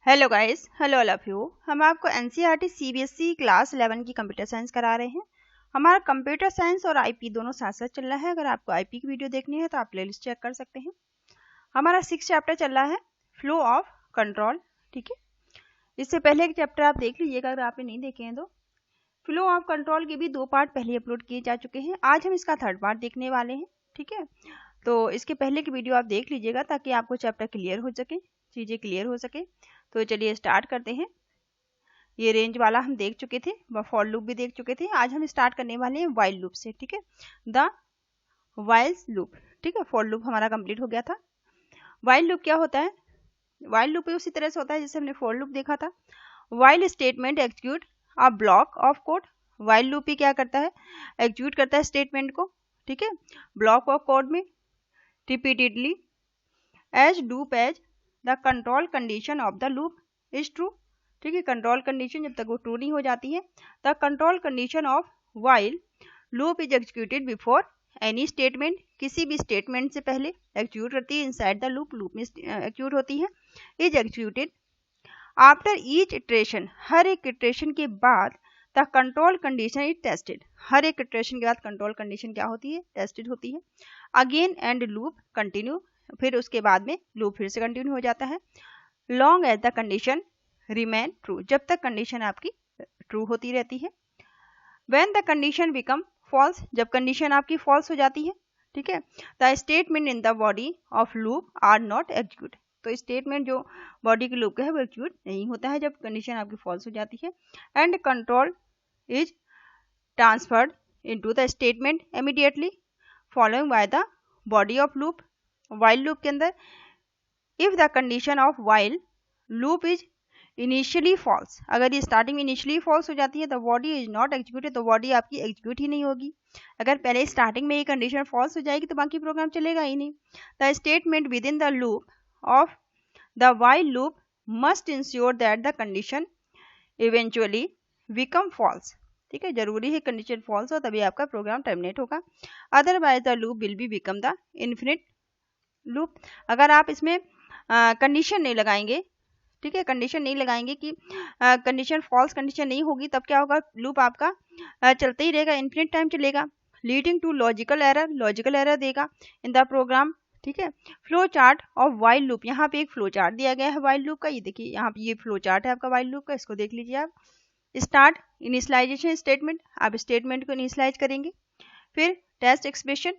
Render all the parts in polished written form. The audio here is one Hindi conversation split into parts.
Hello guys, hello all of you. हम आपको एनसीईआरटी सीबीएसई क्लास 11 की कंप्यूटर साइंस करा रहे हैं। हमारा कंप्यूटर साइंस और आईपी दोनों साथ साथ चल रहा है। अगर आपको आईपी की वीडियो देखनी है तो आप प्लेलिस्ट चेक कर सकते हैं। हमारा 6 चैप्टर चल रहा है, फ्लो ऑफ कंट्रोल। ठीक है, इससे पहले एक चैप्टर आप देख लीजिएगा अगर आपने नहीं देखे हैं तो। फ्लो ऑफ कंट्रोल के भी 2 पार्ट पहले अपलोड किए जा चुके हैं। आज हम इसका 3rd पार्ट देखने वाले हैं। ठीक है, तो इसके पहले की वीडियो आप देख लीजिएगा ताकि आपको चैप्टर क्लियर हो सके, चीज़ें क्लियर हो सके। तो चलिए स्टार्ट करते हैं। ये रेंज वाला हम देख चुके थे, फॉर लूप भी देख चुके थे। आज हम स्टार्ट करने वाले हैं वाइल लूप से। ठीक है, द वाइल्स लूप। ठीक है, फॉर लूप हमारा कंप्लीट हो गया था। वाइल लूप क्या होता है? वाइल लूप उसी तरह से होता है जैसे हमने फॉर लूप देखा था। While statement execute a block of code. While loop ही क्या करता है? एग्जीक्यूट करता है स्टेटमेंट को। ठीक है, ब्लॉक ऑफ कोड में repeatedly as loop as the control condition of the loop is true. ठीक है, कंट्रोल कंडीशन जब तक वो ट्रू नहीं हो जाती है, the control condition of while loop is executed before any statement. किसी भी स्टेटमेंट से पहले एग्जीक्यूट होती है, इनसाइड द लूप, लूप में एग्जीक्यूट होती है। Is executed after each iteration, हर एक इटरेशन के बाद the control condition is tested. हर एक इटरेशन के बाद कंट्रोल कंडीशन क्या होती है? टेस्टेड होती है। अगेन एंड लूप कंटिन्यू, फिर उसके बाद में लूप फिर से कंटिन्यू हो जाता है। Long as the condition remain true, जब तक कंडीशन आपकी ट्रू होती रहती है। When the condition become false, जब कंडीशन आपकी फॉल्स हो जाती है। ठीक है, the statement in the body of loop are not execute. तो स्टेटमेंट जो बॉडी के लूप का है वो एग्जीक्यूट नहीं होता है जब कंडीशन आपकी फॉल्स हो जाती है। And control is transferred into the statement immediately following by the body of loop. While loop के अंदर if the condition of while loop is initially false, अगर ये स्टार्टिंग में इनिशियली फॉल्स हो जाती है तो बॉडी इज नॉट एग्जीक्यूटेड, तो बॉडी आपकी एग्जीक्यूट ही नहीं होगी। अगर पहले स्टार्टिंग में ये कंडीशन फॉल्स हो जाएगी तो बाकी प्रोग्राम चलेगा ही नहीं। The statement within the loop of the while loop must ensure that the condition eventually become false. ठीक है, जरूरी है कंडीशन फॉल्स हो तभी आपका प्रोग्राम टर्मिनेट होगा, otherwise the loop will be become the infinite loop. अगर आप इसमें कंडीशन नहीं लगाएंगे, ठीक है, कंडीशन नहीं लगाएंगे कि कंडीशन फॉल्स कंडीशन नहीं होगी, तब क्या होगा? लूप आपका चलते ही रहेगा, इन्फिनिट टाइम चलेगा, leading to logical error, logical error देगा इन द प्रोग्राम। ठीक है, flow chart of while loop, यहाँ पे एक फ्लो चार्ट दिया गया है वाइल लूप का। ये देखिए यहाँ पे ये फ्लो चार्ट है आपका वाइल लूप का, इसको देख लीजिए आप। स्टार्ट इनिशियलाइजेशन स्टेटमेंट, आप स्टेटमेंट को इनिशियलाइज करेंगे। फिर टेस्ट एक्सप्रेशन,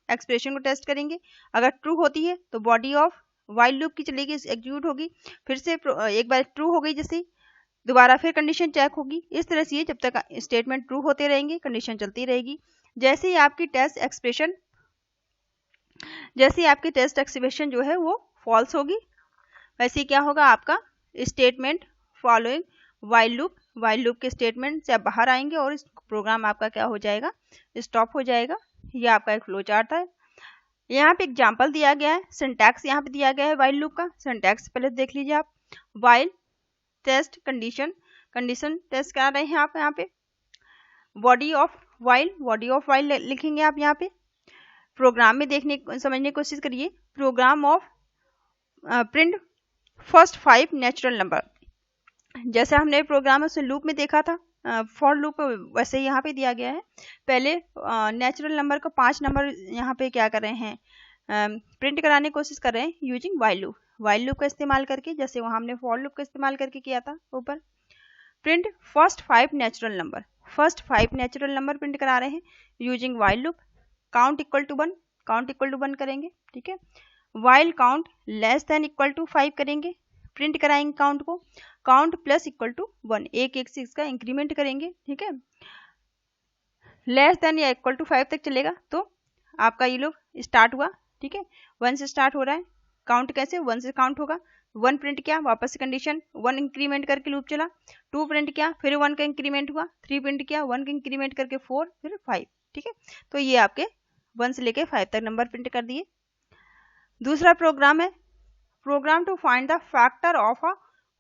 एक्सप्रेशन को टेस्ट करेंगे। अगर ट्रू होती है तो बॉडी ऑफ वाइल लूप की चलेगी, एग्जीक्यूट होगी। फिर से एक बार ट्रू हो गई जैसे, दोबारा फिर कंडीशन चेक होगी। इस तरह से जब तक स्टेटमेंट ट्रू होते रहेंगे कंडीशन चलती रहेगी। जैसे ही आपकी टेस्ट एक्सप्रेशन जो है वो फॉल्स होगी, वैसे क्या होगा? आपका स्टेटमेंट फॉलोइंग वाइल लूप के स्टेटमेंट से आप बाहर आएंगे और इस प्रोग्राम आपका क्या हो जाएगा? स्टॉप हो जाएगा। ये आपका एक फ्लो चार्ट था। यहाँ पे एग्जाम्पल दिया गया है, सिंटैक्स यहाँ पे दिया गया है वाइल लूप का। सिंटैक्स पहले देख लीजिए आप। While test condition, condition test करा रहे हैं आप यहाँ पे। बॉडी ऑफ वाइल लिखेंगे आप यहाँ पे। प्रोग्राम में समझने की कोशिश करिए। Program of print first 5 natural number, जैसे हमने प्रोग्राम उसमें लूप में देखा था फॉर लूप, वैसे ही यहाँ पे दिया गया है। पहले नेचुरल नंबर को 5 नंबर यहाँ पे क्या कर रहे हैं? प्रिंट कराने की कोशिश कर रहे हैं यूजिंग वाइल लूप का इस्तेमाल करके, जैसे वहाँ हमने फॉर लूप का इस्तेमाल करके किया था ऊपर। Print first 5 natural number, first 5 natural number print करा रहे हैं using while loop. Count equal to 1, count equal to 1 करेंगे। ठीक है, while count less than equal to 5 करेंगे, प्रिंट कराएंगे काउंट को। काउंट प्लस इक्वल टू 1, एक से इसका इंक्रीमेंट करेंगे। ठीक है, लेस देन या इक्वल टू 5 तक चलेगा तो आपका ये लूप स्टार्ट हुआ। ठीक है, 1 से स्टार्ट हो रहा है। काउंट कैसे? 1 से काउंट होगा। 1 प्रिंट किया, वापस से कंडीशन 1 इंक्रीमेंट करके लूप चला। 2 प्रिंट किया, फिर 1 का इंक्रीमेंट हुआ। 3 प्रिंट किया, 1 का इंक्रीमेंट करके 4, फिर 5। ठीक है, तो ये आपके 1 से लेके 5 तक नंबर प्रिंट कर दिए। दूसरा प्रोग्राम है program to find the factor of a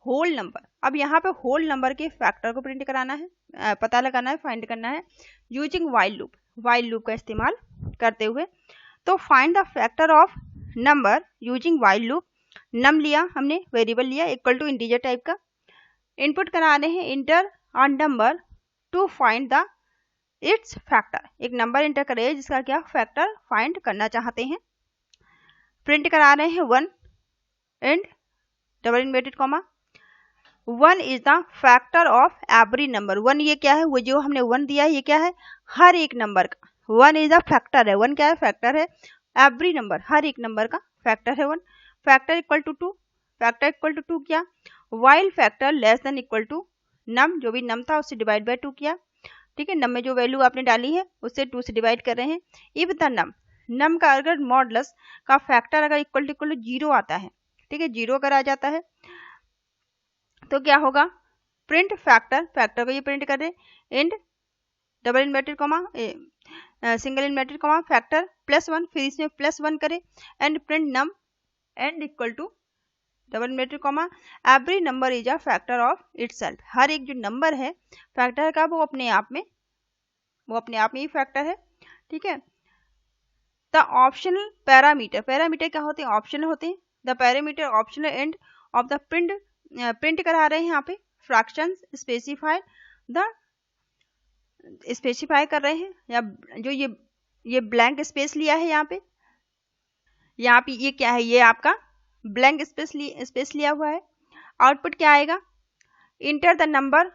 whole number. अब यहाँ पे होल नंबर के फैक्टर को प्रिंट कराना है, पता लगाना है, फाइंड करना है यूजिंग वाइल लूप का इस्तेमाल करते हुए। तो find the factor of number using while loop num लिया हमने, वेरिएबल लिया इक्वल टू इंटीजर टाइप का, इनपुट करा रहे हैं enter a number to find the its factor, एक नंबर इंटर करें जिसका क्या फैक्टर फाइंड करना चाहते हैं। प्रिंट करा रहे हैं 1 and double inverted comma 1 is the factor of every number. 1 ये क्या है, वो जो हमने 1 दिया है ये क्या है, हर एक नंबर का। 1 इज द फैक्टर है, 1 क्या है फैक्टर है, एवरी नंबर हर एक नंबर का फैक्टर है 1। Factor equal to 2, factor equal to 2 किया, while factor less than equal to num, जो भी नम था उससे डिवाइड बाय 2 किया, ठीक है। नम में जो वैल्यू आपने डाली है उससे 2 से डिवाइड कर रहे हैं। इफ द नम का अगर मॉडुलस का फैक्टर अगर इक्वल टू 0 आता है, ठीक है, 0 अगर आ जाता है तो क्या होगा, प्रिंट फैक्टर, फैक्टर को ये प्रिंट कर रहे, and double inverted comma single inverted comma factor +1, फिर इसमें +1 करे and print num and equal to double inverted comma every number is a factor of itself. हर एक जो नंबर है फैक्टर का वो अपने आप में ही फैक्टर है, ठीक है। द ऑप्शनल पैरामीटर, पैरामीटर क्या होते हैं, ऑप्शनल होते हैं। The parameter optional end of the print करा रहे हैं यहाँ पे फ्रैक्शंस स्पेसिफाई कर रहे हैं, या जो ये ब्लैंक स्पेस लिया है यहाँ पे ये क्या है, ये आपका ब्लैंक स्पेस लिया हुआ है। आउटपुट क्या आएगा, inter the number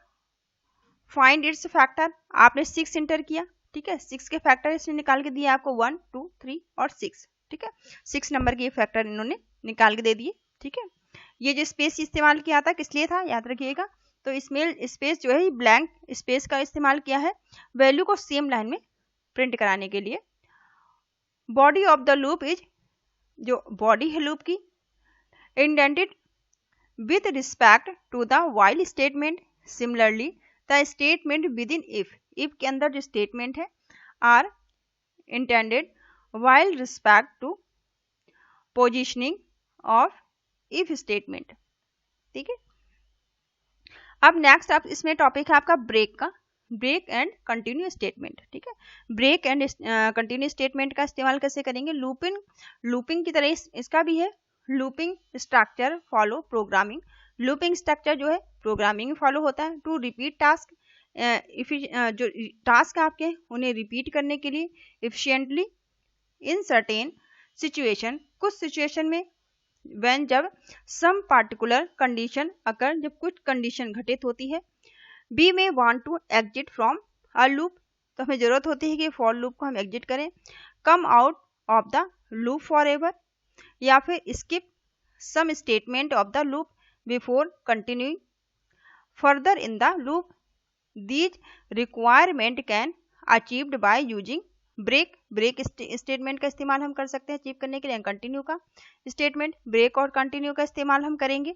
find its factor, आपने 6 इंटर किया, ठीक है, 6 के फैक्टर इसने निकाल के दिए आपको 1 2 3 और 6, ठीक है, 6 नंबर के फैक्टर इन्होंने निकाल के दे दिए, ठीक है। ये जो स्पेस इस्तेमाल किया था किस लिए था याद रखिएगा, तो इसमें स्पेस जो है ब्लैंक स्पेस का इस्तेमाल किया है वैल्यू को सेम लाइन में प्रिंट कराने के लिए। Body of the loop is, जो बॉडी है लूप की, indented with respect to the while statement. Similarly the statement within if के अंदर जो स्टेटमेंट है are intended while respect to positioning of if statement, ठीक है। अब नेक्स्ट आप इसमें टॉपिक है आपका ब्रेक का, ब्रेक एंड कंटिन्यू स्टेटमेंट, ठीक है। ब्रेक एंड कंटिन्यू स्टेटमेंट का इस्तेमाल कैसे करेंगे, लूपिंग की तरह इसका भी है, looping structure follow programming. Looping structure जो है प्रोग्रामिंग फॉलो होता है टू रिपीट टास्क, जो टास्क आपके उन्हें रिपीट करने के लिए एफिशिएंटली इन सर्टेन सिचुएशन, कुछ सिचुएशन में, व्हेन जब सम पार्टिकुलर कंडीशन अकर, जब कुछ कंडीशन घटित होती है। बी में want to exit from a loop, तो हमें जरूरत होती है कि फॉर लूप को हम एग्जिट करें। Come out of the loop forever, या फिर skip some statement of the loop before continuing further in the loop. These requirement can achieved by using break statement का इस्तेमाल हम कर सकते हैं अचीव करने के लिए। कंटिन्यू का स्टेटमेंट, ब्रेक और कंटिन्यू का इस्तेमाल हम करेंगे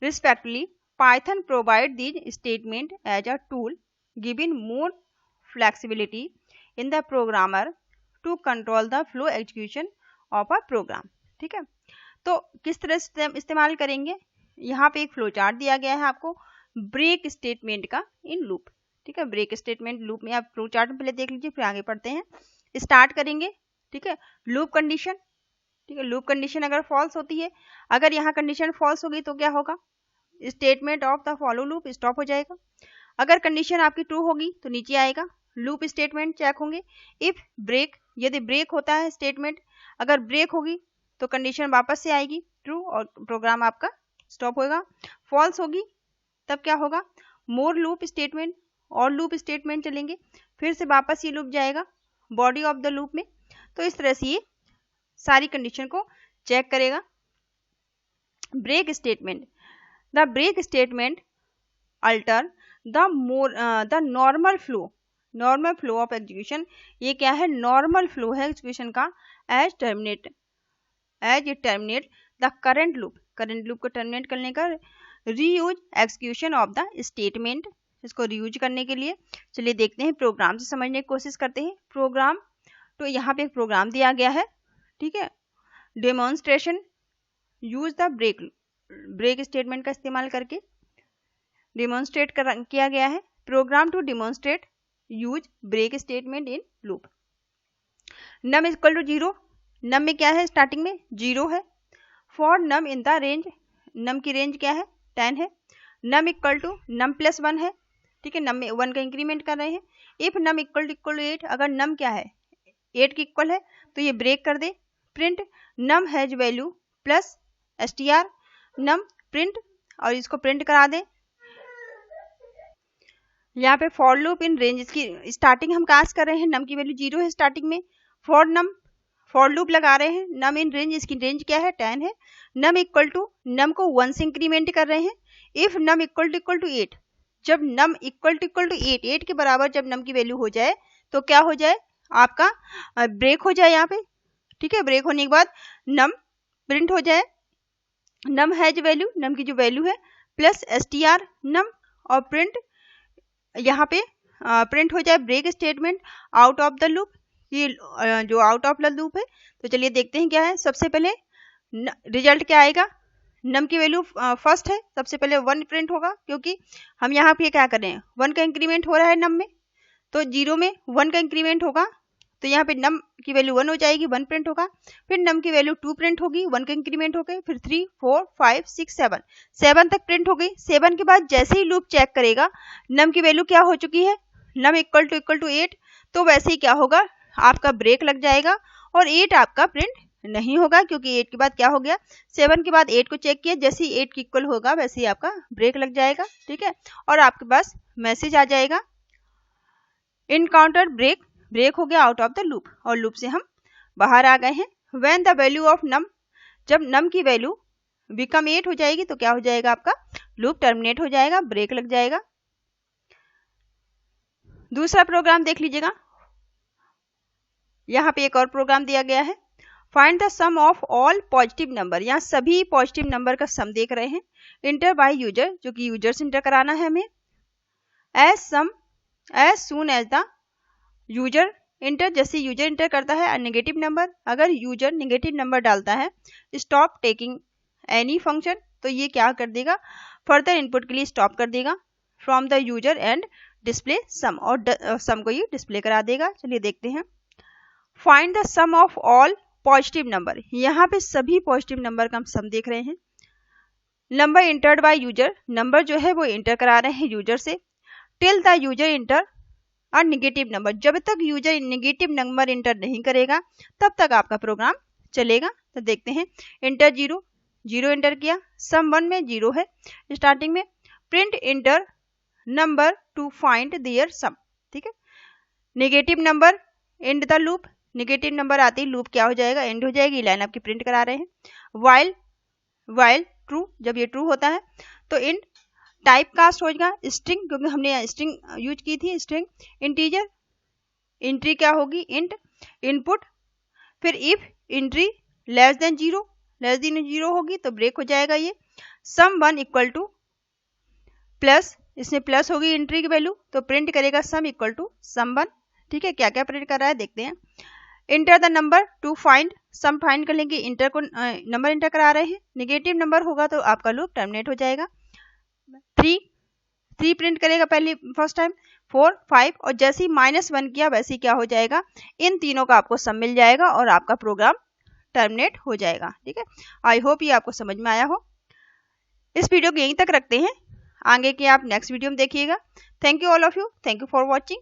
respectively. Python provide these statement as a tool, giving more flexibility in the programmer to control the flow execution of a program, ठीक है। तो किस तरह से इस्तेमाल करेंगे, यहाँ पे एक फ्लो चार्ट दिया गया है आपको ब्रेक स्टेटमेंट का इन लूप, ठीक है। ब्रेक स्टेटमेंट लूप में आप फ्लो चार्ट पहले देख लीजिए, फिर आगे पढ़ते हैं। स्टार्ट करेंगे, ठीक है, लूप कंडीशन, ठीक है। लूप कंडीशन अगर फॉल्स होती है, अगर यहाँ कंडीशन फॉल्स होगी तो क्या होगा, statement of the follow loop stop हो जाएगा। अगर कंडीशन आपकी ट्रू होगी तो नीचे आएगा, लूप स्टेटमेंट चेक होंगे। इफ ब्रेक, यदि ब्रेक होता है स्टेटमेंट, अगर ब्रेक होगी तो कंडीशन वापस से आएगी ट्रू और प्रोग्राम आपका स्टॉप होगा। फॉल्स होगी तब क्या होगा, मोर लूप स्टेटमेंट, और लूप स्टेटमेंट चलेंगे, फिर से वापस ये लूप जाएगा बॉडी ऑफ द लूप में। तो इस तरह से ये सारी कंडीशन को चेक करेगा। Break statement, the break statement alter the normal flow of execution। ये क्या है, normal flow है execution का, as it terminate the current loop को terminate करने का। reuse execution of the statement, इसको reuse करने के लिए चलिए देखते हैं, प्रोग्राम से समझने की कोशिश करते हैं। प्रोग्राम, तो यहाँ पे एक प्रोग्राम दिया गया है, ठीक है। Demonstration, use the break statement का इस्तेमाल करके डेमोन्स्ट्रेट किया गया है। Program to demonstrate use break statement in loop. Num equal to 0, num में क्या है स्टार्टिंग में 0 है। For num in the range, num की रेंज क्या है 10 है, num equal to num plus 1 है, ठीक है, नम में 1 का इंक्रीमेंट कर रहे हैं। इफ नम इक्वल टू 8, अगर नम क्या है 8 के इक्वल है तो ये ब्रेक कर दे। Print num has value plus str num print, और इसको प्रिंट करा दें। यहाँ पे फॉर लूप इन रेंज, इसकी स्टार्टिंग हम कहाँ से कर रहे हैं, नम की वैल्यू 0 है स्टार्टिंग में, फॉर नम फॉर लूप लगा रहे हैं, नम इन रेंज, इसकी रेंज क्या है 10 है, नम इक्वल टू नम को 1 से इंक्रीमेंट कर रहे हैं। इफ नम इक्वल टू 8, जब नम इक्वल टू 8 के बराबर जब नम की वैल्यू हो जाए तो क्या हो जाए, आपका ब्रेक हो जाए यहाँ पे, ठीक है। ब्रेक होने के बाद नम प्रिंट हो जाए, नम हैज वैल्यू, नम की जो वैल्यू है प्लस str नम, और प्रिंट यहाँ पे प्रिंट हो जाए break statement out of the loop, ये जो आउट ऑफ द लूप है। तो चलिए देखते हैं क्या है। सबसे पहले रिजल्ट क्या आएगा, नम की वैल्यू फर्स्ट है, सबसे पहले 1 प्रिंट होगा, क्योंकि हम यहाँ पे क्या कर रहे हैं 1 का इंक्रीमेंट हो रहा है नम में, तो 0 में 1 का इंक्रीमेंट होगा, तो यहाँ पे नम की वैल्यू 1 हो जाएगी, 1 प्रिंट होगा। फिर नम की वैल्यू 2 प्रिंट होगी, 1 का इंक्रीमेंट हो गए, फिर 3 4 5 6 7 तक प्रिंट हो गई। 7 के बाद जैसे ही लूप चेक करेगा नम की वैल्यू क्या हो चुकी है, नम इक्वल टू 8, तो वैसे ही क्या होगा, आपका ब्रेक लग जाएगा और 8 आपका प्रिंट नहीं होगा, क्योंकि 8 के बाद क्या हो गया, 7 के बाद 8 को चेक किया, जैसे ही 8 की इक्वल होगा वैसे ही आपका ब्रेक लग जाएगा, ठीक है। और आपके पास मैसेज आ जाएगा इनकाउंटर ब्रेक, ब्रेक हो गया आउट ऑफ द लूप, और लूप से हम बाहर आ गए हैं। व्हेन द वैल्यू ऑफ नम, जब नम की वैल्यू बिकम 8 हो जाएगी तो क्या हो जाएगा, आपका लूप टर्मिनेट हो जाएगा, ब्रेक लग जाएगा। दूसरा प्रोग्राम देख लीजिएगा, यहाँ पे एक और प्रोग्राम दिया गया है, find the sum of all positive number, यहाँ सभी पॉजिटिव नंबर का सम देख रहे हैं, इंटर बाय यूजर, जो कि यूजर से इंटर कराना है हमें, as soon as the user enter, जैसे यूजर इंटर करता है नेगेटिव नंबर, अगर यूजर नेगेटिव नंबर डालता है, स्टॉप टेकिंग एनी फंक्शन, तो ये क्या कर देगा, फर्दर इनपुट के लिए स्टॉप कर देगा from the user and display sum, और सम को ये डिस्प्ले करा देगा। चलिए देखते हैं, find the sum of all positive number, यहाँ पे सभी पॉजिटिव नंबर का हम सम देख रहे हैं। Number entered by user, number जो है वो इंटर करा रहे हैं यूजर से, टिल द यूजर इंटर और नेगेटिव नंबर, जब तक यूजर नेगेटिव नंबर इंटर नहीं करेगा तब तक आपका प्रोग्राम चलेगा। तो देखते हैं, इंटर 0 0 इंटर किया, सम 1 में 0 है स्टार्टिंग में, print enter number to find their sum, ठीक है। Negative number and the loop, negative number आते ही लूप क्या हो जाएगा, एंड हो जाएगी, लाइन आपकी प्रिंट करा रहे हैं। वाइल ट्रू, जब ये ट्रू होता है तो इन टाइप कास्ट हो जाएगा स्ट्रिंग, क्योंकि हमने स्ट्रिंग यूज की थी, स्ट्रिंग इंटीजर, एंट्री क्या होगी इंट इनपुट, फिर इफ एंट्री लेस देन 0 होगी तो ब्रेक हो जाएगा ये। सम 1 इक्वल टू प्लस, इसमें प्लस होगी एंट्री की वैल्यू, तो प्रिंट करेगा सम इक्वल टू सम 1, ठीक है। क्या क्या प्रिंट कर रहा है देखते हैं। Enter the number to find sum, find कर लेंगे, इंटर को नंबर इंटर करा रहे हैं, नेगेटिव नंबर होगा तो आपका लूप टर्मिनेट हो जाएगा। 3 प्रिंट करेगा पहले फर्स्ट टाइम, 4 5, और जैसे ही -1 किया वैसे ही क्या हो जाएगा, इन तीनों का आपको सम मिल जाएगा और आपका प्रोग्राम टर्मिनेट हो जाएगा, ठीक है। आई होप ये आपको समझ में आया हो। इस वीडियो को यहीं तक रखते हैं, आगे के आप नेक्स्ट वीडियो में देखिएगा। Thank you all of you, thank you for watching.